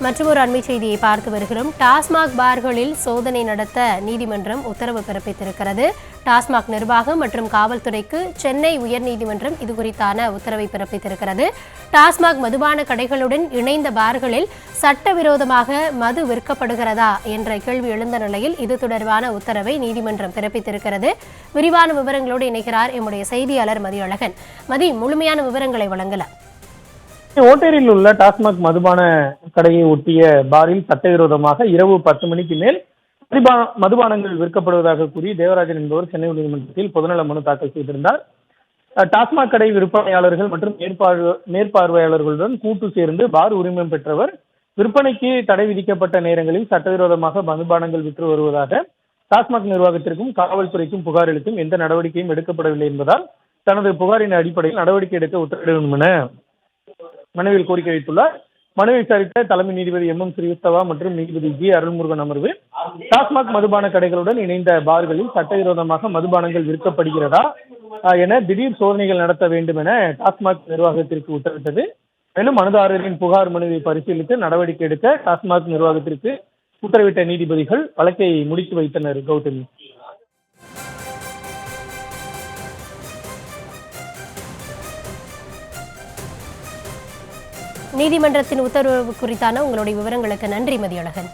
மற்றொரு அண்மை செய்தியை பார்த்து வருகிறோம். டாஸ்மாக் பார்களில் சோதனை நடத்த நீதிமன்றம் உத்தரவு பிறப்பித்திருக்கிறது. டாஸ்மாக் நிர்வாகம் மற்றும் காவல்துறைக்கு சென்னை உயர்நீதிமன்றம் இதுகுறித்தான உத்தரவை பிறப்பித்திருக்கிறது. டாஸ்மாக் மதுபான கடைகளுடன் இணைந்த பார்களில் சட்டவிரோதமாக மது விற்கப்படுகிறதா என்ற கேள்வி எழுந்த நிலையில் இது தொடர்பான உத்தரவை நீதிமன்றம் பிறப்பித்திருக்கிறது. விரிவான விவரங்களோடு இணைகிறார் எம்முடைய செய்தியாளர் மதியழகன். முழுமையான விவரங்களை வழங்கலாம். ஓட்டேரியில் உள்ள டாஸ்மாக் மதுபான கடையை ஒட்டிய பாரில் சட்டவிரோதமாக இரவு 10 மணிக்கு மேல் மதுபானங்கள் விற்கப்படுவதாக கூறி தேவராஜன் என்பவர் சென்னை உயர்நீதிமன்றத்தில் பொதுநல மனு தாக்கல் செய்திருந்தார். டாஸ்மாக் கடை விற்பனையாளர்கள் மற்றும் மேற்பார்வையாளர்களுடன் கூட்டு சேர்ந்து பார் உரிமம் பெற்றவர் விற்பனைக்கு தடை விதிக்கப்பட்ட நேரங்களில் சட்டவிரோதமாக மதுபானங்கள் விற்று வருவதாக டாஸ்மாக் நிர்வாகத்திற்கும் காவல்துறைக்கும் புகார் அளித்தும் எந்த நடவடிக்கையும் எடுக்கப்படவில்லை என்பதால் தனது புகாரின் அடிப்படையில் நடவடிக்கை எடுக்க உத்தரவிட வேண்டும் என மனுவில் கோரிக்கை வைத்துள்ளார். மனுவை விசாரித்த தலைமை நீதிபதி எம் ஸ்ரீவத்சவா மற்றும் நீதிபதி ஜி அருள்முருகன் அமர்வு டாஸ்மாக் மதுபான கடைகளுடன் இணைந்த பார்களில் சட்டவிரோதமாக மதுபானங்கள் விற்கப்படுகிறதா என திடீர் சோதனைகள் நடத்த வேண்டும் என டாஸ்மாக் நிர்வாகத்திற்கு உத்தரவிட்டது. மேலும் மனுதாரரின் புகார் மனுவை பரிசீலித்து நடவடிக்கை எடுக்க டாஸ்மாக் நிர்வாகத்திற்கு உத்தரவிட்ட நீதிபதிகள் வழக்கை முடித்து வைத்தனர். கௌதமி, நீதிமன்றத்தின் உத்தரவு குறித்தான உங்களுடைய விவரங்களுக்கு நன்றி மதியழகன்.